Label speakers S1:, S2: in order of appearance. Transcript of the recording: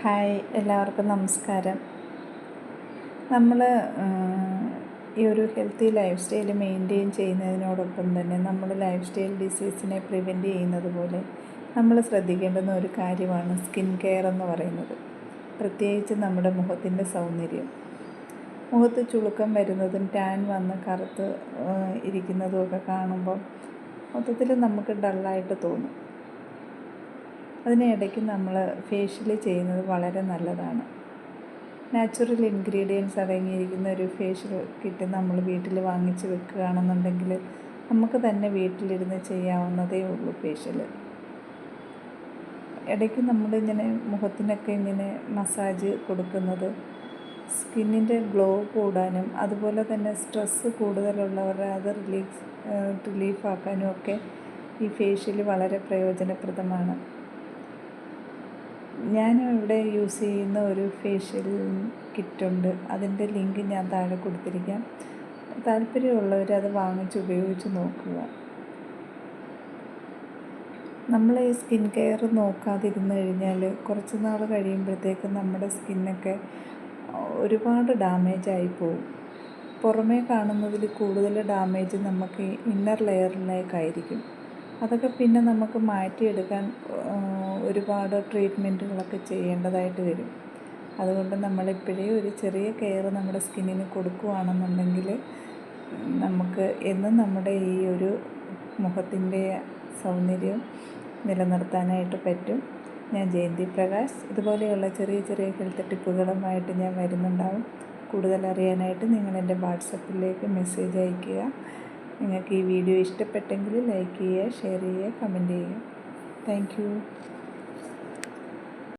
S1: Hi, എല്ലാവർക്കും നമസ്കാരം. നമ്മൾ ഈ ഒരു ഹെൽത്തി ലൈഫ് സ്റ്റൈൽ മെയിൻറ്റെയിൻ ചെയ്യുന്നതിനോടൊപ്പം തന്നെ നമ്മൾ ലൈഫ് സ്റ്റൈൽ ഡിസീസിനെ പ്രിവെൻറ്റ് ചെയ്യുന്നത് പോലെ നമ്മൾ ശ്രദ്ധിക്കേണ്ടുന്ന ഒരു കാര്യമാണ് സ്കിൻ കെയർ എന്ന് പറയുന്നത്. പ്രത്യേകിച്ച് നമ്മുടെ മുഖത്തിൻ്റെ സൗന്ദര്യം. മുഖത്ത് ചുളുക്കം വരുന്നതും ടാൻ വന്ന് കറുത്ത് ഇരിക്കുന്നതുമൊക്കെ കാണുമ്പോൾ മൊത്തത്തിൽ നമുക്ക് ഡള്ളായിട്ട് തോന്നും. അതിനിടയ്ക്ക് നമ്മൾ ഫേഷ്യൽ ചെയ്യുന്നത് വളരെ നല്ലതാണ്. നാച്ചുറൽ ഇൻഗ്രീഡിയൻസ് അടങ്ങിയിരിക്കുന്ന ഒരു ഫേഷ്യൽ കിറ്റ് നമ്മൾ വീട്ടിൽ വാങ്ങിച്ച് വെക്കുകയാണെന്നുണ്ടെങ്കിൽ നമുക്ക് തന്നെ വീട്ടിലിരുന്ന് ചെയ്യാവുന്നതേ ഉള്ളൂ ഫേഷ്യൽ. ഇടയ്ക്ക് നമ്മളിങ്ങനെ മുഖത്തിനൊക്കെ ഇങ്ങനെ മസാജ് കൊടുക്കുന്നത് സ്കിന്നിൻ്റെ ഗ്ലോ കൂടാനും അതുപോലെ തന്നെ സ്ട്രെസ്സ് കൂടുതലുള്ളവരുടെ അത് റിലീഫാക്കാനും ഒക്കെ ഈ ഫേഷ്യൽ വളരെ പ്രയോജനപ്രദമാണ്. ഞാൻ ഇവിടെ യൂസ് ചെയ്യുന്ന ഒരു ഫേഷ്യൽ കിറ്റുണ്ട്. അതിൻ്റെ ലിങ്ക് ഞാൻ താഴെ കൊടുത്തിരിക്കാം. താല്പര്യമുള്ളവർ അത് വാങ്ങിച്ച് ഉപയോഗിച്ച് നോക്കുക. നമ്മൾ ഈ സ്കിൻ കെയർ നോക്കാതിരുന്നു കഴിഞ്ഞാൽ കുറച്ച് നാൾ കഴിയുമ്പോഴത്തേക്കും നമ്മുടെ സ്കിന്നൊക്കെ ഒരുപാട് ഡാമേജായി പോകും. പുറമേ കാണുന്നതിൽ കൂടുതൽ ഡാമേജ് നമുക്ക് ഇന്നർ ലെയറിലേക്കായിരിക്കും. അതൊക്കെ പിന്നെ നമുക്ക് മാറ്റിയെടുക്കാൻ ഒരുപാട് ട്രീറ്റ്മെൻറ്റുകളൊക്കെ ചെയ്യേണ്ടതായിട്ട് വരും. അതുകൊണ്ട് നമ്മളിപ്പോഴേ ഒരു ചെറിയ കെയർ നമ്മുടെ സ്കിന്നിന് കൊടുക്കുകയാണെന്നുണ്ടെങ്കിൽ നമുക്ക് എന്നും നമ്മുടെ ഈ ഒരു മുഖത്തിൻ്റെ സൗന്ദര്യം നിലനിർത്താനായിട്ട് പറ്റും. ഞാൻ ജയന്തി പ്രകാശ്. ഇതുപോലെയുള്ള ചെറിയ ചെറിയ ഹെൽത്ത് ടിപ്പുകളുമായിട്ട് ഞാൻ വരുന്നുണ്ടാവും. കൂടുതൽ അറിയാനായിട്ട് നിങ്ങൾ എൻ്റെ വാട്സപ്പിലേക്ക് മെസ്സേജ് അയയ്ക്കുക. നിങ്ങൾക്ക് ഈ വീഡിയോ ഇഷ്ടപ്പെട്ടെങ്കിൽ ലൈക്ക് ചെയ്യുക, ഷെയർ ചെയ്യുക, കമൻറ്റ് ചെയ്യുക. Thank you.